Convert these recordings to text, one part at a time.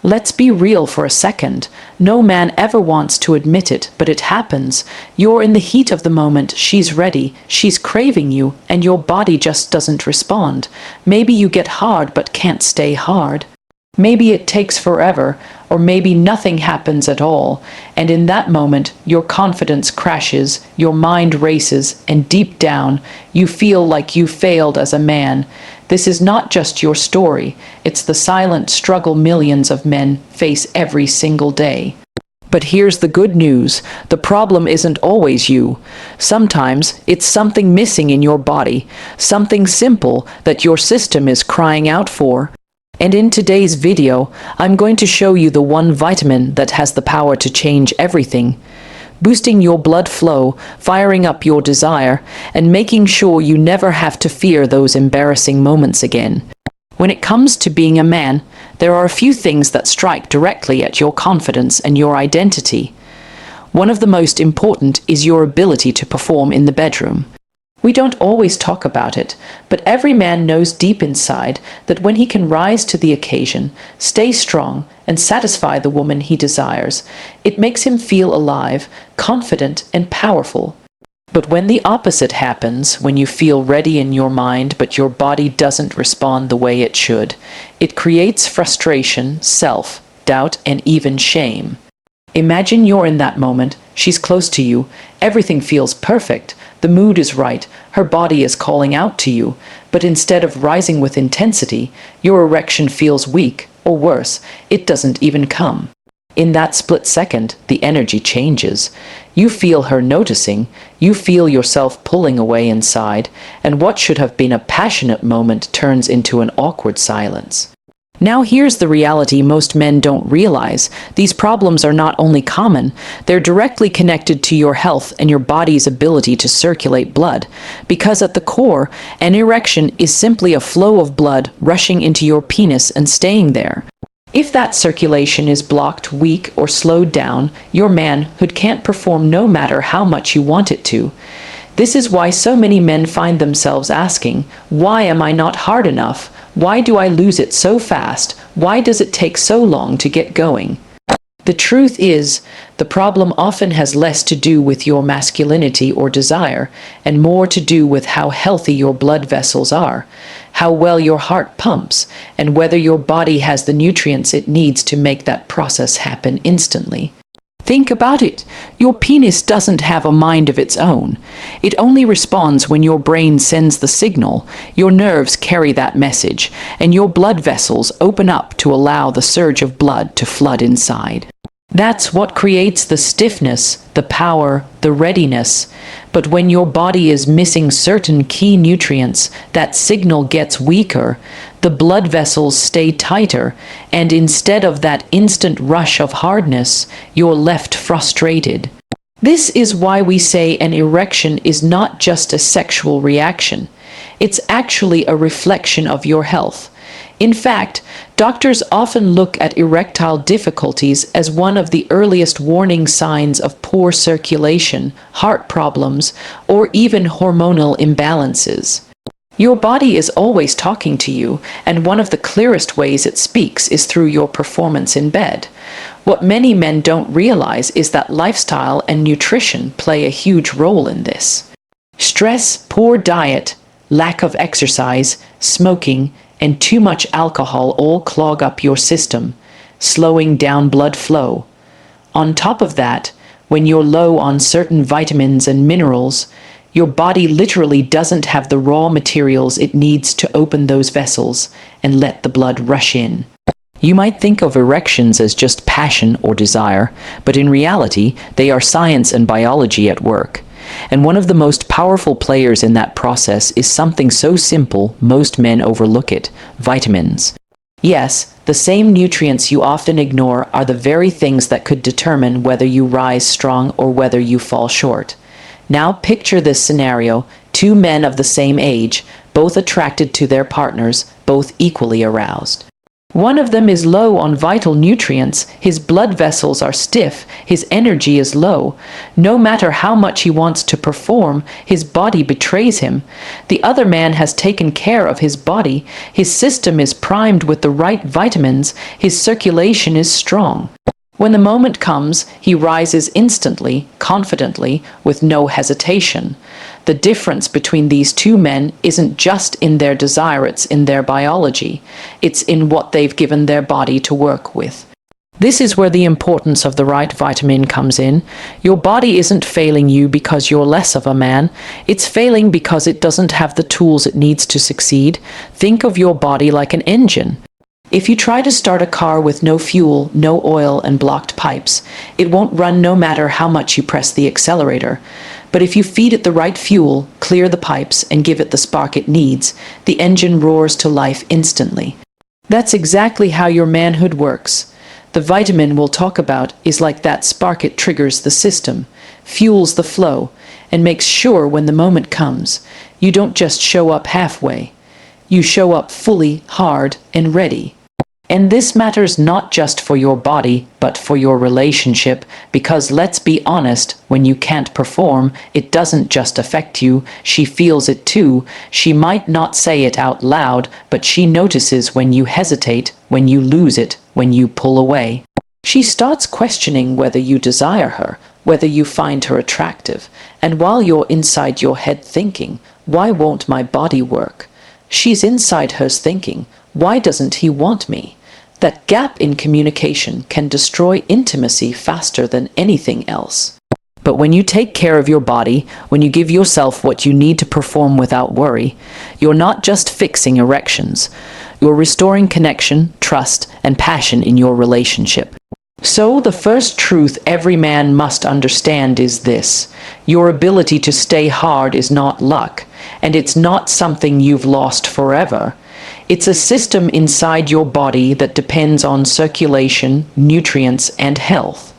Let's be real for a second. No man ever wants to admit it, but it happens. You're in the heat of the moment, she's ready, she's craving you, and your body just doesn't respond. Maybe you get hard but can't stay hard. Maybe it takes forever, or maybe nothing happens at all, and in that moment, your confidence crashes, your mind races, and deep down, you feel like you failed as a man. This is not just your story, it's the silent struggle millions of men face every single day. But here's the good news. The problem isn't always you. Sometimes it's something missing in your body, something simple that your system is crying out for. And in today's video, I'm going to show you the one vitamin that has the power to change everything. Boosting your blood flow, firing up your desire, and making sure you never have to fear those embarrassing moments again. When it comes to being a man, there are a few things that strike directly at your confidence and your identity. One of the most important is your ability to perform in the bedroom. We don't always talk about it, but every man knows deep inside that when he can rise to the occasion, stay strong, and satisfy the woman he desires, it makes him feel alive, confident, and powerful. But when the opposite happens, when you feel ready in your mind but your body doesn't respond the way it should, it creates frustration, self-doubt, and even shame. Imagine you're in that moment, she's close to you, everything feels perfect, the mood is right, her body is calling out to you, but instead of rising with intensity, your erection feels weak, or worse, it doesn't even come. In that split second, the energy changes. You feel her noticing, you feel yourself pulling away inside, and what should have been a passionate moment turns into an awkward silence. Now here's the reality most men don't realize. These problems are not only common, they're directly connected to your health and your body's ability to circulate blood. Because at the core, an erection is simply a flow of blood rushing into your penis and staying there. If that circulation is blocked, weak, or slowed down, your manhood can't perform no matter how much you want it to. This is why so many men find themselves asking, why am I not hard enough? Why do I lose it so fast? Why does it take so long to get going? The truth is, the problem often has less to do with your masculinity or desire, and more to do with how healthy your blood vessels are, how well your heart pumps, and whether your body has the nutrients it needs to make that process happen instantly. Think about it. Your penis doesn't have a mind of its own. It only responds when your brain sends the signal. Your nerves carry that message, and your blood vessels open up to allow the surge of blood to flood inside. That's what creates the stiffness, the power, the readiness. But when your body is missing certain key nutrients, that signal gets weaker, the blood vessels stay tighter, and instead of that instant rush of hardness, you're left frustrated. This is why we say an erection is not just a sexual reaction. It's actually a reflection of your health. In fact, doctors often look at erectile difficulties as one of the earliest warning signs of poor circulation, heart problems, or even hormonal imbalances. Your body is always talking to you, and one of the clearest ways it speaks is through your performance in bed. What many men don't realize is that lifestyle and nutrition play a huge role in this. Stress, poor diet, lack of exercise, smoking, and too much alcohol all clog up your system, slowing down blood flow. On top of that, when you're low on certain vitamins and minerals, your body literally doesn't have the raw materials it needs to open those vessels and let the blood rush in. You might think of erections as just passion or desire, but in reality, they are science and biology at work. And one of the most powerful players in that process is something so simple most men overlook it: vitamins. Yes, the same nutrients you often ignore are the very things that could determine whether you rise strong or whether you fall short. Now picture this scenario: two men of the same age, both attracted to their partners, both equally aroused. One of them is low on vital nutrients, his blood vessels are stiff, his energy is low. No matter how much he wants to perform, his body betrays him. The other man has taken care of his body, his system is primed with the right vitamins, his circulation is strong. When the moment comes, he rises instantly, confidently, with no hesitation. The difference between these two men isn't just in their desire, it's in their biology. It's in what they've given their body to work with. This is where the importance of the right vitamin comes in. Your body isn't failing you because you're less of a man. It's failing because it doesn't have the tools it needs to succeed. Think of your body like an engine. If you try to start a car with no fuel, no oil, and blocked pipes, it won't run no matter how much you press the accelerator. But if you feed it the right fuel, clear the pipes, and give it the spark it needs, the engine roars to life instantly. That's exactly how your manhood works. The vitamin we'll talk about is like that spark. It triggers the system, fuels the flow, and makes sure when the moment comes, you don't just show up halfway. You show up fully, hard, and ready. And this matters not just for your body, but for your relationship, because let's be honest, when you can't perform, it doesn't just affect you, she feels it too. She might not say it out loud, but she notices when you hesitate, when you lose it, when you pull away. She starts questioning whether you desire her, whether you find her attractive, and while you're inside your head thinking, why won't my body work? She's inside hers thinking, why doesn't he want me? That gap in communication can destroy intimacy faster than anything else. But when you take care of your body, when you give yourself what you need to perform without worry, you're not just fixing erections. You're restoring connection, trust, and passion in your relationship. So the first truth every man must understand is this: your ability to stay hard is not luck, and it's not something you've lost forever. It's a system inside your body that depends on circulation, nutrients, and health.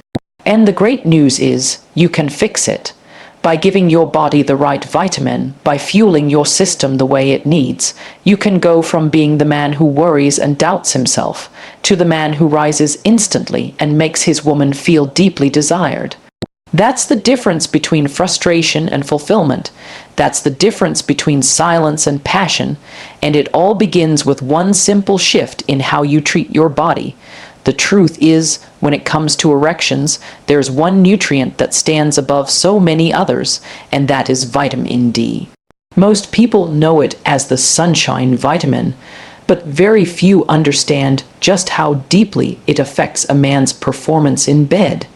And the great news is, you can fix it. By giving your body the right vitamin, by fueling your system the way it needs, you can go from being the man who worries and doubts himself, to the man who rises instantly and makes his woman feel deeply desired. That's the difference between frustration and fulfillment. That's the difference between silence and passion, and it all begins with one simple shift in how you treat your body. The truth is, when it comes to erections, there's one nutrient that stands above so many others, and that is vitamin D. Most people know it as the sunshine vitamin, but very few understand just how deeply it affects a man's performance in bed.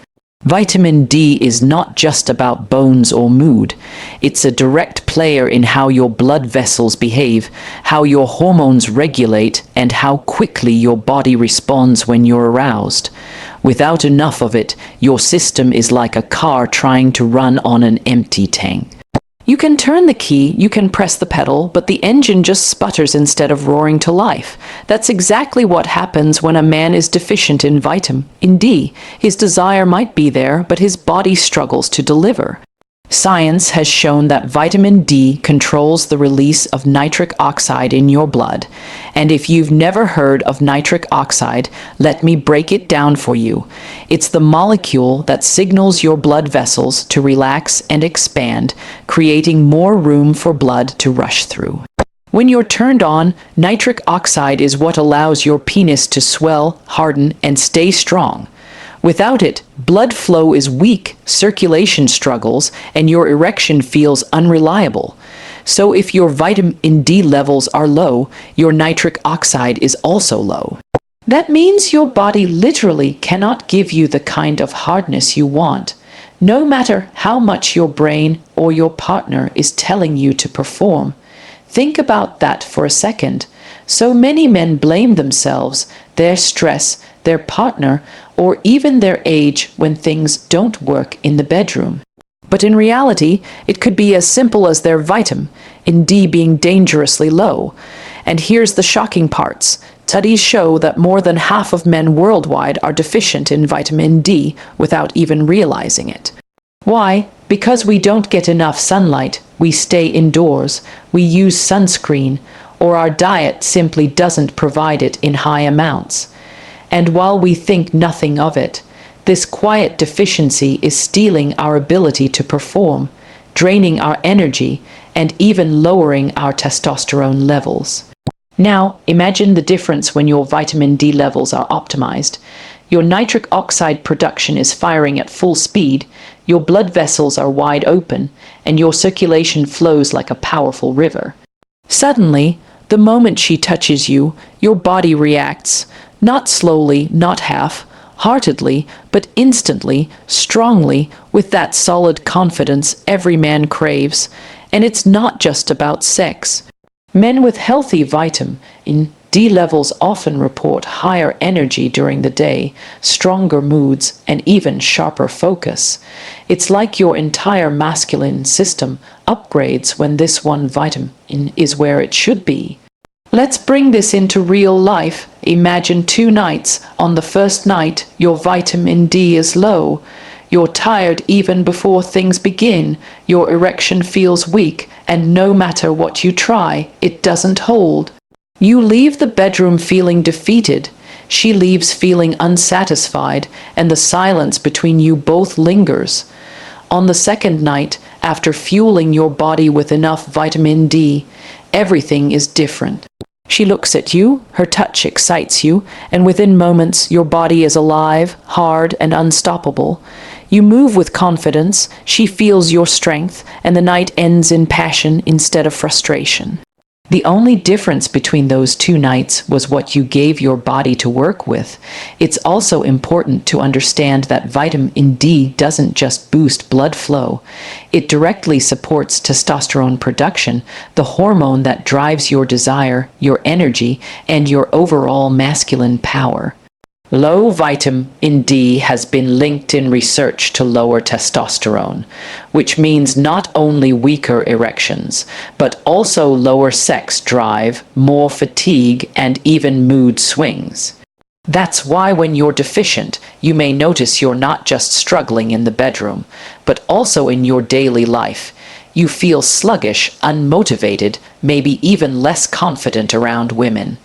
Vitamin D is not just about bones or mood. It's a direct player in how your blood vessels behave, how your hormones regulate, and how quickly your body responds when you're aroused. Without enough of it, your system is like a car trying to run on an empty tank. You can turn the key, you can press the pedal, but the engine just sputters instead of roaring to life. That's exactly what happens when a man is deficient in vitamin D. His desire might be there, but his body struggles to deliver. Science has shown that vitamin D controls the release of nitric oxide in your blood. And if you've never heard of nitric oxide, let me break it down for you. It's the molecule that signals your blood vessels to relax and expand, creating more room for blood to rush through. When you're turned on, nitric oxide is what allows your penis to swell, harden, and stay strong. Without it, blood flow is weak, circulation struggles, and your erection feels unreliable. So if your vitamin D levels are low, your nitric oxide is also low. That means your body literally cannot give you the kind of hardness you want, no matter how much your brain or your partner is telling you to perform. Think about that for a second. So many men blame themselves, their stress, their partner, or even their age when things don't work in the bedroom. But in reality, it could be as simple as their vitamin D being dangerously low. And here's the shocking parts. Studies show that more than half of men worldwide are deficient in vitamin D without even realizing it. Why? Because we don't get enough sunlight, we stay indoors, we use sunscreen, or our diet simply doesn't provide it in high amounts. And while we think nothing of it, this quiet deficiency is stealing our ability to perform, draining our energy, and even lowering our testosterone levels. Now, imagine the difference when your vitamin D levels are optimized. Your nitric oxide production is firing at full speed, your blood vessels are wide open, and your circulation flows like a powerful river. Suddenly, the moment she touches you, your body reacts, not slowly, not half-heartedly, but instantly, strongly, with that solid confidence every man craves. And it's not just about sex. Men with healthy vitamin D levels often report higher energy during the day, stronger moods, and even sharper focus. It's like your entire masculine system upgrades when this one vitamin is where it should be. Let's bring this into real life. Imagine 2 nights. On the first night, your vitamin D is low. You're tired even before things begin. Your erection feels weak, and no matter what you try, it doesn't hold. You leave the bedroom feeling defeated. She leaves feeling unsatisfied, and the silence between you both lingers. On the second night, after fueling your body with enough vitamin D, everything is different. She looks at you, her touch excites you, and within moments your body is alive, hard, and unstoppable. You move with confidence, she feels your strength, and the night ends in passion instead of frustration. The only difference between those 2 nights was what you gave your body to work with. It's also important to understand that vitamin D doesn't just boost blood flow. It directly supports testosterone production, the hormone that drives your desire, your energy, and your overall masculine power. Low vitamin D has been linked in research to lower testosterone, which means not only weaker erections, but also lower sex drive, more fatigue, and even mood swings. That's why when you're deficient, you may notice you're not just struggling in the bedroom, but also in your daily life. You feel sluggish, unmotivated, maybe even less confident around women.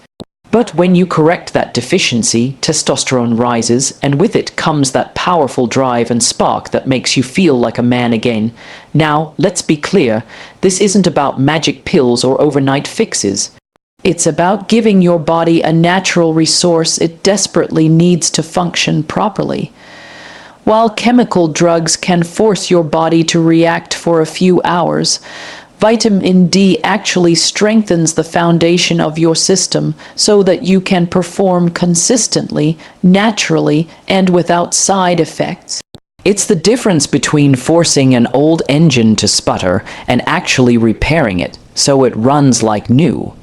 But when you correct that deficiency, testosterone rises, and with it comes that powerful drive and spark that makes you feel like a man again. Now, let's be clear, this isn't about magic pills or overnight fixes. It's about giving your body a natural resource it desperately needs to function properly. While chemical drugs can force your body to react for a few hours, vitamin D actually strengthens the foundation of your system so that you can perform consistently, naturally, and without side effects. It's the difference between forcing an old engine to sputter and actually repairing it so it runs like new.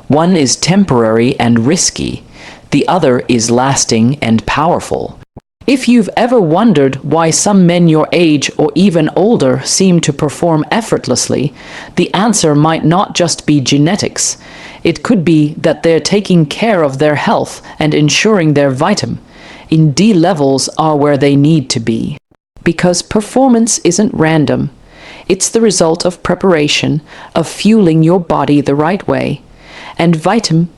One is temporary and risky. The other is lasting and powerful. If you've ever wondered why some men your age or even older seem to perform effortlessly, the answer might not just be genetics. It could be that they're taking care of their health and ensuring their vitamin D levels are where they need to be. Because performance isn't random. It's the result of preparation, of fueling your body the right way. And vitamin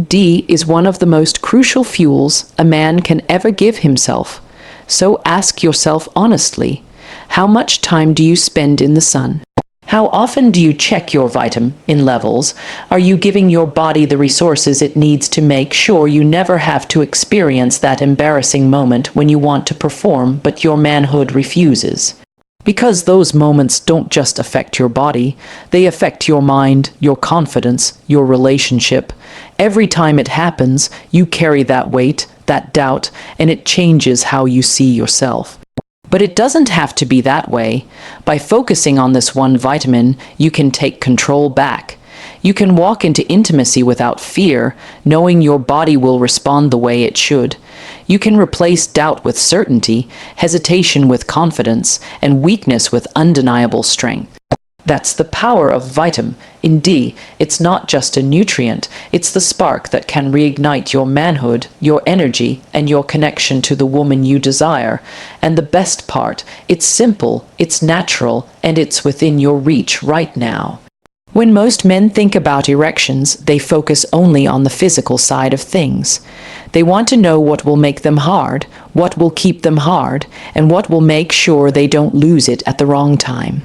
D is one of the most crucial fuels a man can ever give himself. So ask yourself honestly, how much time do you spend in the sun? How often do you check your vitamin levels? Are you giving your body the resources it needs to make sure you never have to experience that embarrassing moment when you want to perform but your manhood refuses? Because those moments don't just affect your body, they affect your mind, your confidence, your relationship. Every time it happens, you carry that weight, that doubt, and it changes how you see yourself. But it doesn't have to be that way. By focusing on this one vitamin, you can take control back. You can walk into intimacy without fear, knowing your body will respond the way it should. You can replace doubt with certainty, hesitation with confidence, and weakness with undeniable strength. That's the power of vitamin D. It's not just a nutrient, it's the spark that can reignite your manhood, your energy, and your connection to the woman you desire. And the best part, it's simple, it's natural, and it's within your reach right now. When most men think about erections, they focus only on the physical side of things. They want to know what will make them hard, what will keep them hard, and what will make sure they don't lose it at the wrong time.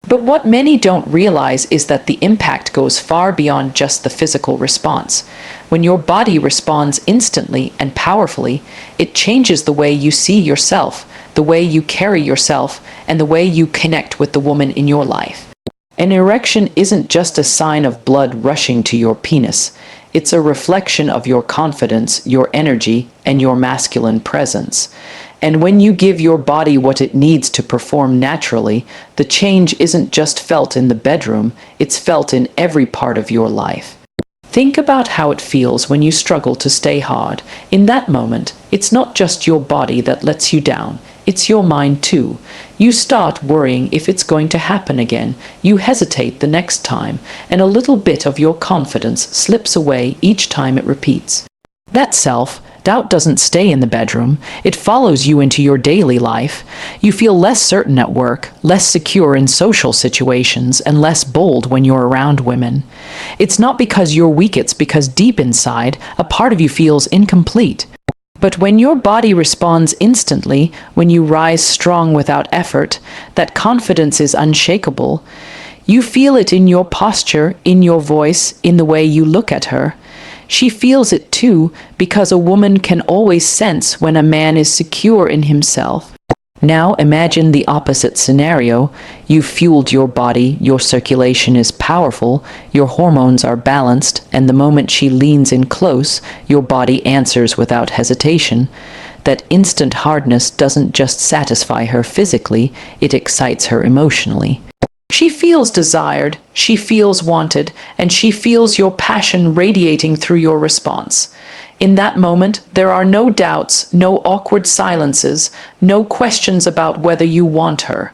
But what many don't realize is that the impact goes far beyond just the physical response. When your body responds instantly and powerfully, it changes the way you see yourself, the way you carry yourself, and the way you connect with the woman in your life. An erection isn't just a sign of blood rushing to your penis. It's a reflection of your confidence, your energy, and your masculine presence. And when you give your body what it needs to perform naturally, the change isn't just felt in the bedroom, it's felt in every part of your life. Think about how it feels when you struggle to stay hard. In that moment, it's not just your body that lets you down, it's your mind too. You start worrying if it's going to happen again. You hesitate the next time, and a little bit of your confidence slips away each time it repeats. That self-doubt doesn't stay in the bedroom. It follows you into your daily life. You feel less certain at work, less secure in social situations, and less bold when you're around women. It's not because you're weak, it's because deep inside, a part of you feels incomplete. But when your body responds instantly, when you rise strong without effort, that confidence is unshakable. You feel it in your posture, in your voice, in the way you look at her. She feels it too, because a woman can always sense when a man is secure in himself. Now imagine the opposite scenario. You've fueled your body, your circulation is powerful, your hormones are balanced, and the moment she leans in close, your body answers without hesitation. That instant hardness doesn't just satisfy her physically, it excites her emotionally. She feels desired, she feels wanted, and she feels your passion radiating through your response. In that moment, there are no doubts, no awkward silences, no questions about whether you want her.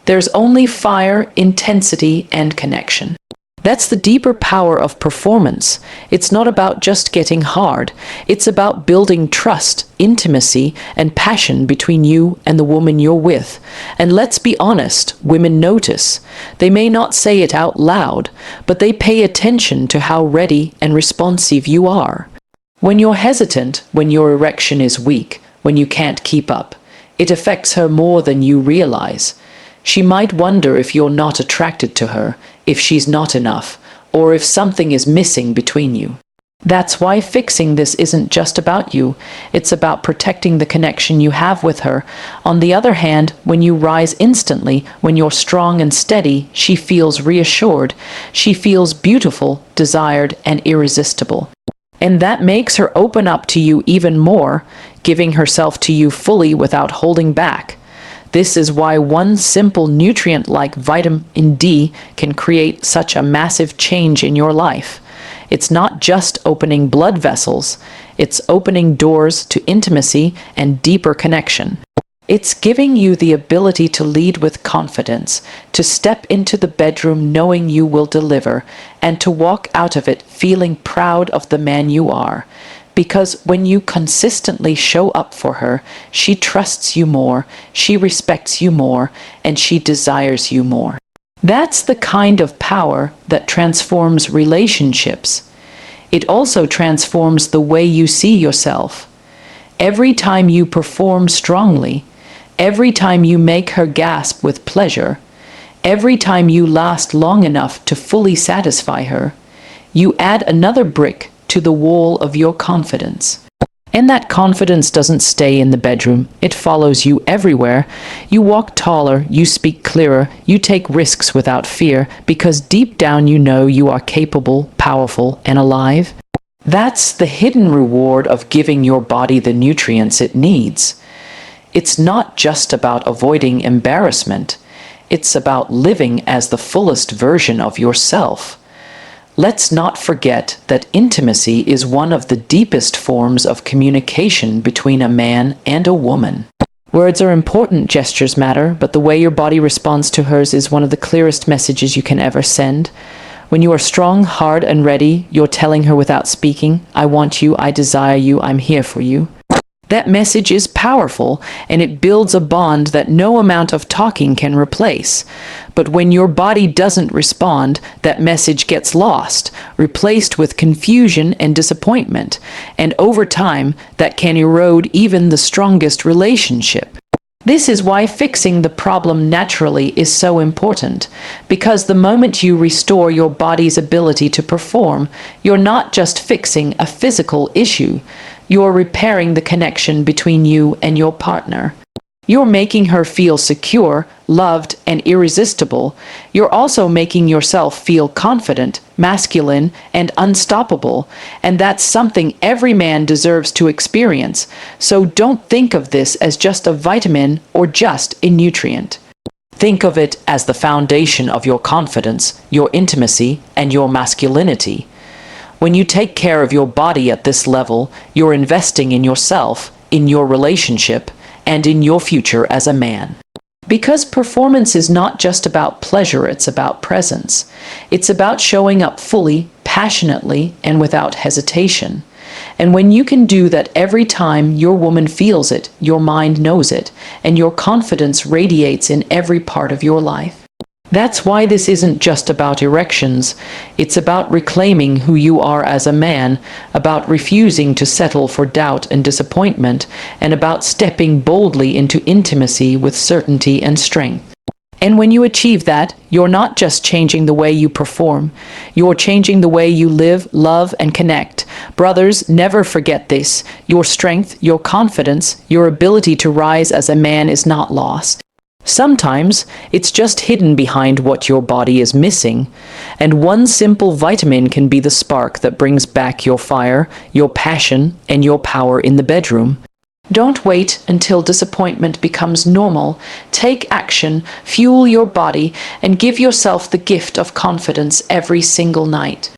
There's only fire, intensity, and connection. That's the deeper power of performance. It's not about just getting hard. It's about building trust, intimacy, and passion between you and the woman you're with. And let's be honest, women notice. They may not say it out loud, but they pay attention to how ready and responsive you are. When you're hesitant, when your erection is weak, when you can't keep up, it affects her more than you realize. She might wonder if you're not attracted to her, if she's not enough, or if something is missing between you. That's why fixing this isn't just about you, it's about protecting the connection you have with her. On the other hand, when you rise instantly, when you're strong and steady, she feels reassured. She feels beautiful, desired, and irresistible. And that makes her open up to you even more, giving herself to you fully without holding back. This is why one simple nutrient like vitamin D can create such a massive change in your life. It's not just opening blood vessels, it's opening doors to intimacy and deeper connection. It's giving you the ability to lead with confidence, to step into the bedroom knowing you will deliver, and to walk out of it feeling proud of the man you are. Because when you consistently show up for her, she trusts you more, she respects you more, and she desires you more. That's the kind of power that transforms relationships. It also transforms the way you see yourself. Every time you perform strongly, every time you make her gasp with pleasure, every time you last long enough to fully satisfy her, you add another brick to the wall of your confidence. And that confidence doesn't stay in the bedroom, it follows you everywhere. You walk taller, you speak clearer, you take risks without fear, because deep down you know you are capable, powerful, and alive. That's the hidden reward of giving your body the nutrients it needs. It's not just about avoiding embarrassment, it's about living as the fullest version of yourself. Let's not forget that intimacy is one of the deepest forms of communication between a man and a woman. Words are important, gestures matter, but the way your body responds to hers is one of the clearest messages you can ever send. When you are strong, hard, and ready, you're telling her without speaking, I want you, I desire you, I'm here for you. That message is powerful, and it builds a bond that no amount of talking can replace. But when your body doesn't respond, that message gets lost, replaced with confusion and disappointment, and over time, that can erode even the strongest relationship. This is why fixing the problem naturally is so important, because the moment you restore your body's ability to perform, you're not just fixing a physical issue, you're repairing the connection between you and your partner. You're making her feel secure, loved, and irresistible. You're also making yourself feel confident, masculine, and unstoppable, and that's something every man deserves to experience. So don't think of this as just a vitamin or just a nutrient. Think of it as the foundation of your confidence, your intimacy, and your masculinity. When you take care of your body at this level, you're investing in yourself, in your relationship, and in your future as a man. Because performance is not just about pleasure, it's about presence. It's about showing up fully, passionately, and without hesitation. And when you can do that every time your woman feels it, your mind knows it, and your confidence radiates in every part of your life. That's why this isn't just about erections. It's about reclaiming who you are as a man, about refusing to settle for doubt and disappointment, and about stepping boldly into intimacy with certainty and strength. And when you achieve that, you're not just changing the way you perform, you're changing the way you live, love, and connect. Brothers, never forget this. Your strength, your confidence, your ability to rise as a man is not lost. Sometimes it's just hidden behind what your body is missing, and one simple vitamin can be the spark that brings back your fire, your passion, and your power in the bedroom. Don't wait until disappointment becomes normal. Take action, fuel your body, and give yourself the gift of confidence every single night.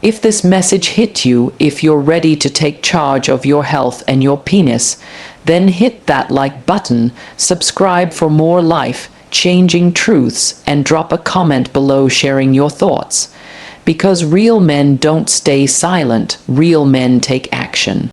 If this message hit you, if you're ready to take charge of your health and your penis, then hit that like button, subscribe for more life-changing truths, and drop a comment below sharing your thoughts. Because real men don't stay silent, real men take action.